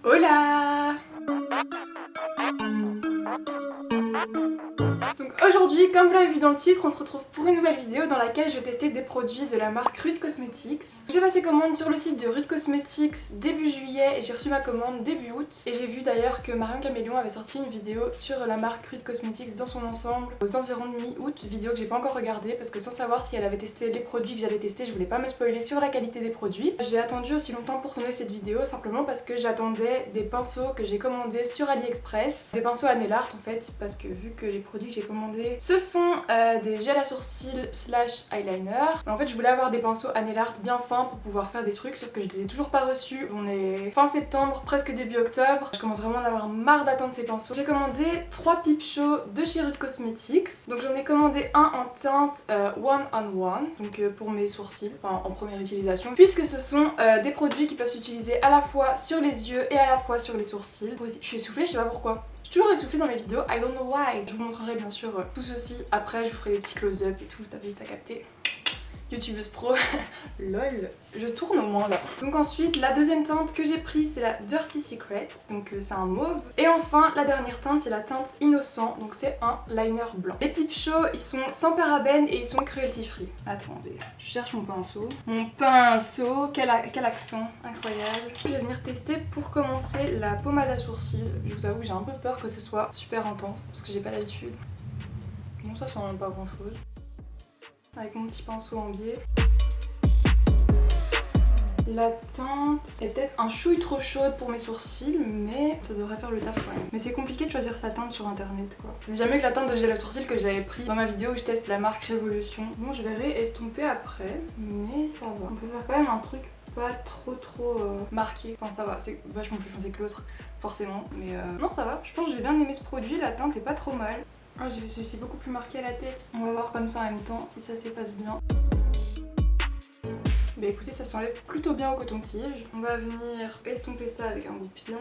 Hola! Donc aujourd'hui, comme vous l'avez vu dans le titre, on se retrouve pour une nouvelle vidéo dans laquelle je vais tester des produits de la marque Rude Cosmetics. J'ai passé commande sur le site de Rude Cosmetics début juillet et j'ai reçu ma commande début août. Et j'ai vu d'ailleurs que Marion Caméléon avait sorti une vidéo sur la marque Rude Cosmetics dans son ensemble aux environs de mi-août, vidéo que j'ai pas encore regardée parce que sans savoir si elle avait testé les produits que j'allais tester, je voulais pas me spoiler sur la qualité des produits. J'ai attendu aussi longtemps pour tourner cette vidéo simplement parce que j'attendais des pinceaux que j'ai commandés sur AliExpress, des pinceaux à nail art en fait, parce que vu que les produits que j'ai commandés ce sont des gels à sourcils slash eyeliner. Mais en fait je voulais avoir des pinceaux à nail art bien fins pour pouvoir faire des trucs, sauf que je les ai toujours pas reçus. On est fin septembre, presque début octobre. Je commence vraiment à en avoir marre d'attendre ces pinceaux. J'ai commandé 3 Peep Show de chez Rude Cosmetics. Donc j'en ai commandé un en teinte one on one, donc pour mes sourcils, enfin en première utilisation, puisque ce sont des produits qui peuvent s'utiliser à la fois sur les yeux et à la fois sur les sourcils. Je suis essoufflée, je sais pas pourquoi. Je suis toujours essoufflée dans mes vidéos, I don't know why. Je vous montrerai bien sûr tout ceci après, je vous ferai des petits close-up et tout, t'as vu, t'as capté. YouTubeuse pro, lol, je tourne au moins là. Donc ensuite, la deuxième teinte que j'ai prise, c'est la Dirty Secret, donc c'est un mauve. Et enfin, la dernière teinte, c'est la teinte Innocent, donc c'est un liner blanc. Les Peep Show, ils sont sans parabènes et ils sont cruelty free. Attendez, je cherche mon pinceau. Mon pinceau, quel accent incroyable. Je vais venir tester pour commencer la pommade à sourcils. Je vous avoue que j'ai un peu peur que ce soit super intense, parce que j'ai pas l'habitude. Bon, ça sent pas grand chose. Avec mon petit pinceau en biais. La teinte est peut-être un chouille trop chaude pour mes sourcils, mais ça devrait faire le taf quand même. Mais c'est compliqué de choisir sa teinte sur internet quoi. C'est jamais que la teinte de gel à sourcils que j'avais pris dans ma vidéo où je teste la marque Révolution. Bon, je verrai estomper après, mais ça va. On peut faire quand même un truc pas trop marqué. Enfin ça va, c'est vachement plus foncé que l'autre, forcément. Mais non ça va, je pense que j'ai bien aimé ce produit, la teinte est pas trop mal. Oh, j'ai celui-ci beaucoup plus marqué à la tête. On va voir comme ça en même temps si ça s'efface bien. Bah écoutez, ça s'enlève plutôt bien au coton-tige. On va venir estomper ça avec un goupillon.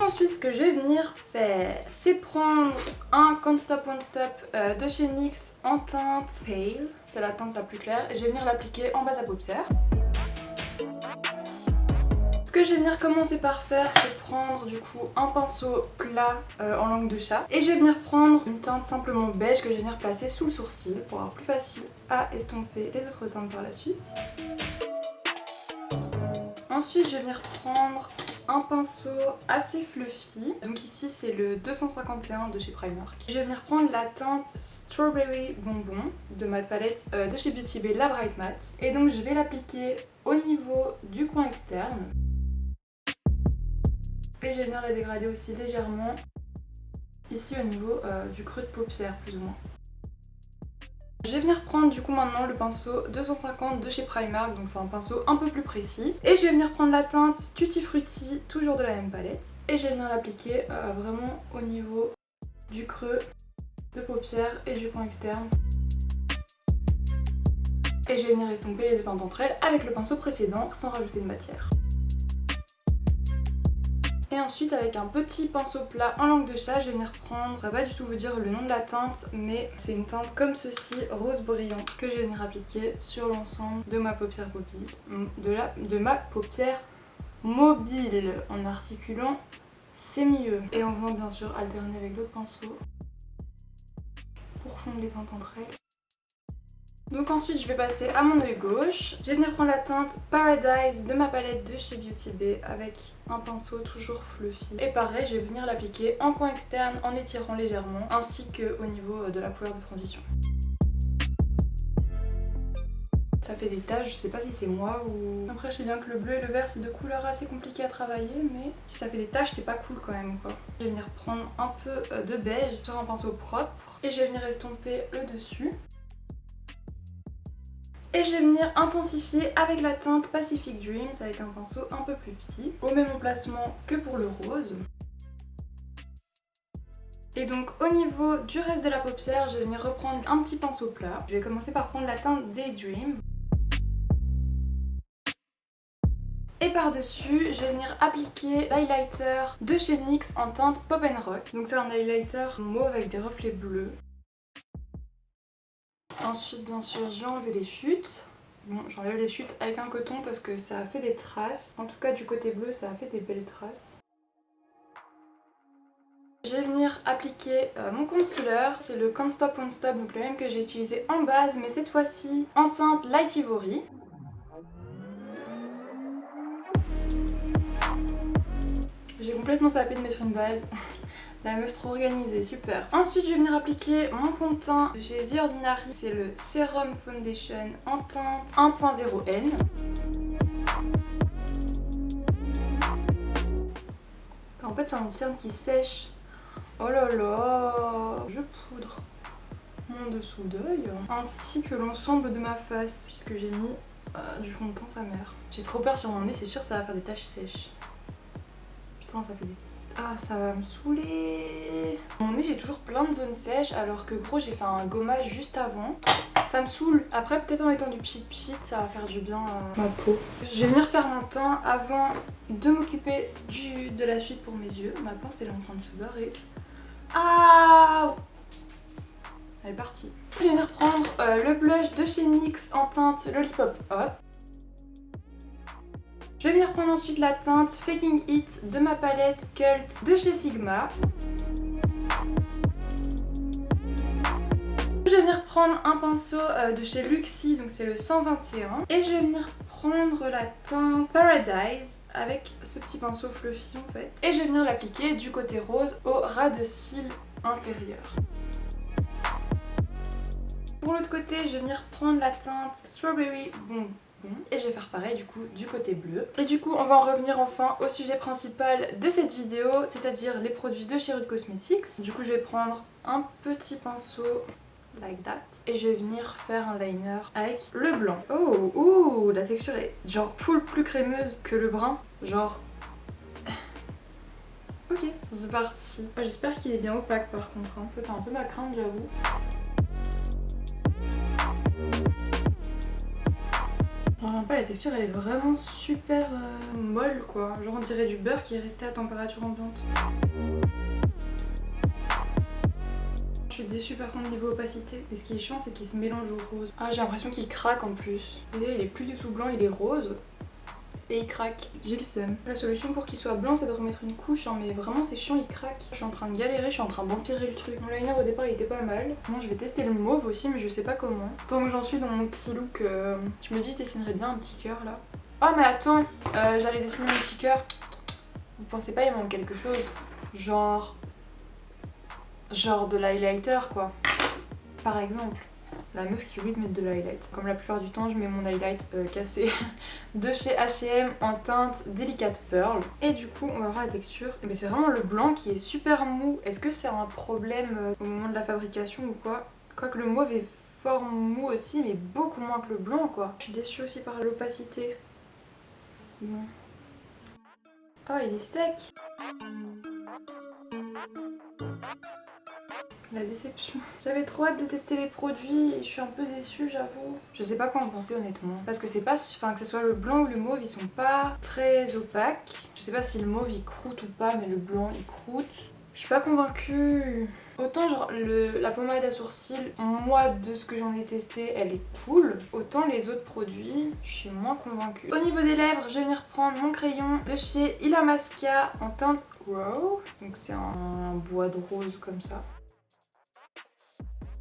Ensuite, ce que je vais venir faire, c'est prendre un Can't Stop Won't Stop de chez NYX en teinte Pale. C'est la teinte la plus claire. Et je vais venir l'appliquer en base à paupières. Ce que je vais venir commencer par faire, c'est prendre du coup un pinceau plat en langue de chat. Et je vais venir prendre une teinte simplement beige que je vais venir placer sous le sourcil pour avoir plus facile à estomper les autres teintes par la suite. Ensuite, je vais venir prendre un pinceau assez fluffy. Donc ici, c'est le 251 de chez Primark. Je vais venir prendre la teinte Strawberry Bonbon de ma palette de chez Beauty Bay, la Bright Matte. Et donc, je vais l'appliquer au niveau du coin externe. Et je vais venir la dégrader aussi légèrement ici au niveau du creux de paupière plus ou moins. Je vais venir prendre du coup maintenant le pinceau 250 de chez Primark, donc c'est un pinceau un peu plus précis. Et je vais venir prendre la teinte Tutti Frutti, toujours de la même palette. Et je vais venir l'appliquer vraiment au niveau du creux de paupière et du coin externe. Et je vais venir estomper les deux teintes entre elles avec le pinceau précédent sans rajouter de matière. Et ensuite avec un petit pinceau plat en langue de chat, je vais venir prendre, je ne vais pas du tout vous dire le nom de la teinte, mais c'est une teinte comme ceci, rose brillant, que je vais venir appliquer sur l'ensemble de ma paupière de ma paupière mobile. En articulant, c'est mieux. Et en venant bien sûr alterner avec l'autre pinceau pour fondre les teintes entre elles. Donc ensuite je vais passer à mon œil gauche. Je vais venir prendre la teinte Paradise de ma palette de chez Beauty Bay avec un pinceau toujours fluffy. Et pareil, je vais venir l'appliquer en coin externe en étirant légèrement, ainsi qu'au niveau de la couleur de transition. Ça fait des taches, je sais pas si c'est moi ou... Après je sais bien que le bleu et le vert c'est deux couleurs assez compliquées à travailler, mais si ça fait des taches c'est pas cool quand même quoi. Je vais venir prendre un peu de beige sur un pinceau propre et je vais venir estomper le dessus. Et je vais venir intensifier avec la teinte Pacific Dreams avec un pinceau un peu plus petit, au même emplacement que pour le rose. Et donc au niveau du reste de la paupière, je vais venir reprendre un petit pinceau plat. Je vais commencer par prendre la teinte Daydream. Et par-dessus, je vais venir appliquer l'highlighter de chez NYX en teinte Pop & Rock. Donc c'est un highlighter mauve avec des reflets bleus. Ensuite, bien sûr, je vais enlever les chutes. Bon, j'enlève les chutes avec un coton parce que ça a fait des traces. En tout cas du côté bleu ça a fait des belles traces. Je vais venir appliquer mon concealer, c'est le Can't Stop Won't Stop, donc le même que j'ai utilisé en base, mais cette fois-ci en teinte Light Ivory. J'ai complètement zappé de mettre une base. La meuf trop organisée, super. Ensuite je vais venir appliquer mon fond de teint de chez The Ordinary, c'est le Serum Foundation en teinte 1.0N. En fait c'est un cerne qui sèche. Oh là là, je poudre mon dessous d'œil ainsi que l'ensemble de ma face puisque j'ai mis du fond de teint sa mère. J'ai trop peur sur mon nez, c'est sûr ça va faire des taches sèches. Putain ça fait des... Ah ça va me saouler. Mon nez j'ai toujours plein de zones sèches alors que gros j'ai fait un gommage juste avant. Ça me saoule. Après peut-être en mettant du pchit pchit ça va faire du bien à ma peau. Je vais venir faire mon teint avant de m'occuper de la suite pour mes yeux. Ma pince elle est en train de se barrer. Ah, elle est partie. Je vais venir prendre le blush de chez NYX en teinte Lollipop Hop. Je vais venir prendre ensuite la teinte Faking It de ma palette Cult de chez Sigma. Je vais venir prendre un pinceau de chez Luxie, donc c'est le 121. Et je vais venir prendre la teinte Paradise avec ce petit pinceau fluffy en fait. Et je vais venir l'appliquer du côté rose au ras de cils inférieur. Pour l'autre côté, je vais venir prendre la teinte Strawberry Bonbon. Et je vais faire pareil du coup du côté bleu. Et du coup on va en revenir enfin au sujet principal de cette vidéo, c'est-à-dire les produits de chez Rude Cosmetics. Du coup je vais prendre un petit pinceau like that et je vais venir faire un liner avec le blanc. Oh, ouh, la texture est genre full plus crémeuse que le brun, genre... Ok, c'est parti. J'espère qu'il est bien opaque par contre, hein. Ça c'est un peu ma crainte j'avoue. Enfin, la texture elle est vraiment super molle quoi, genre on dirait du beurre qui est resté à température ambiante. Je suis déçue par contre niveau opacité, et ce qui est chiant c'est qu'il se mélange au rose. Ah j'ai l'impression qu'il craque en plus. Vous voyez, il est plus du tout blanc, il est rose. Et il craque, j'ai le seum. La solution pour qu'il soit blanc c'est de remettre une couche, hein, mais vraiment c'est chiant, il craque. Je suis en train de galérer, je suis en train d'empirer le truc. Mon liner au départ il était pas mal. Moi je vais tester le mauve aussi mais je sais pas comment. Tant que j'en suis dans mon petit look, je me dis je dessinerais bien un petit cœur là. Oh mais attends, j'allais dessiner mon petit cœur. Vous pensez pas il manque quelque chose? Genre de l'highlighter quoi. Par exemple. La meuf qui oublie de mettre de l'highlight. Comme la plupart du temps je mets mon highlight cassé de chez H&M en teinte Delicate Pearl. Et du coup on va voir la texture. Mais c'est vraiment le blanc qui est super mou. Est-ce que c'est un problème au moment de la fabrication ou quoi? Quoique le mauve est fort mou aussi mais beaucoup moins que le blanc quoi. Je suis déçue aussi par l'opacité. Bon. Oh il est sec. La déception. J'avais trop hâte de tester les produits et je suis un peu déçue j'avoue. Je sais pas quoi en penser honnêtement. Parce que c'est pas, enfin que ce soit le blanc ou le mauve, ils sont pas très opaques. Je sais pas si le mauve il croûte ou pas mais le blanc il croûte. Je suis pas convaincue. Autant genre la pommade à sourcils, moi de ce que j'en ai testé elle est cool. Autant les autres produits, je suis moins convaincue. Au niveau des lèvres, je vais venir prendre mon crayon de chez Illamasqua en teinte Raw. Donc c'est un bois de rose comme ça.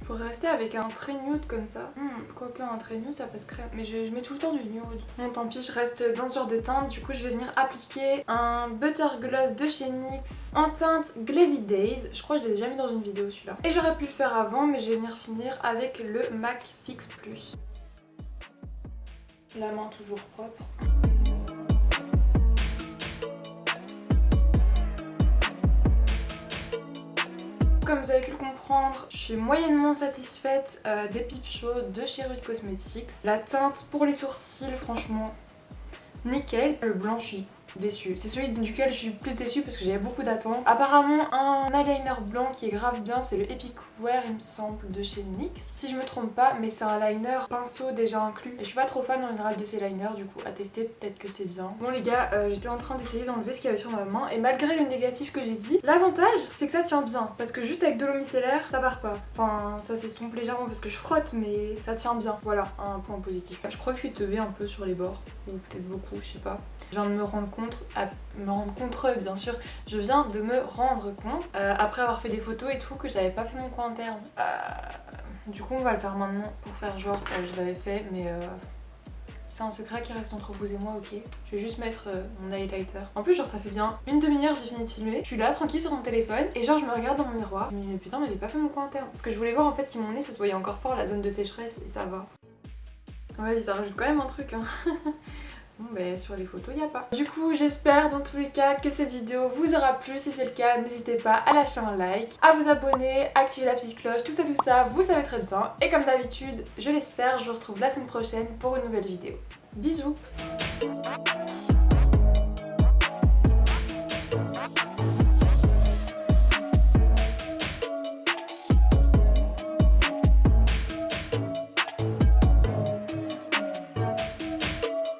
Je pourrais rester avec un trait nude comme ça. Quoique un trait nude ça passe crème. Mais je mets tout le temps du nude. Bon tant pis, je reste dans ce genre de teinte. Du coup je vais venir appliquer un Butter Gloss de chez NYX en teinte Glazy Days. Je crois que je l'ai déjà mis dans une vidéo celui-là. Et j'aurais pu le faire avant mais je vais venir finir avec le MAC Fix Plus. La main toujours propre. Comme vous avez pu le comprendre, je suis moyennement satisfaite des Peep Show de chez Rude Cosmetics. La teinte pour les sourcils, franchement, nickel. Le blanc, je suis déçue. C'est celui duquel je suis plus déçue parce que j'avais beaucoup d'attentes. Apparemment un eyeliner blanc qui est grave bien, c'est le Epic Wear il me semble de chez NYX si je me trompe pas, mais c'est un liner pinceau déjà inclus et je suis pas trop fan en général de ces liners, du coup à tester, peut-être que c'est bien. Bon les gars, j'étais en train d'essayer d'enlever ce qu'il y avait sur ma main et malgré le négatif que j'ai dit, l'avantage c'est que ça tient bien parce que juste avec de l'eau micellaire ça part pas. Enfin ça s'estompe légèrement parce que je frotte mais ça tient bien. Voilà un point positif. Je crois que je suis teubée un peu sur les bords, ou peut-être beaucoup, je sais pas. Je viens de me rendre compte, bien sûr, je viens de me rendre compte après avoir fait des photos et tout que j'avais pas fait mon coin interne. Du coup on va le faire maintenant pour faire genre je l'avais fait mais c'est un secret qui reste entre vous et moi, ok. Je vais juste mettre mon highlighter. En plus genre ça fait bien une demi-heure j'ai fini de filmer. Je suis là tranquille sur mon téléphone et genre je me regarde dans mon miroir. Je me dis mais putain mais j'ai pas fait mon coin interne. Parce que je voulais voir en fait si mon nez ça se voyait encore fort la zone de sécheresse et ça va. Ouais ça rajoute quand même un truc hein. Bon bah sur les photos il n'y a pas. Du coup j'espère dans tous les cas que cette vidéo vous aura plu. Si c'est le cas n'hésitez pas à lâcher un like, à vous abonner, activer la petite cloche, tout ça vous savez très bien. Et comme d'habitude je l'espère je vous retrouve la semaine prochaine pour une nouvelle vidéo. Bisous.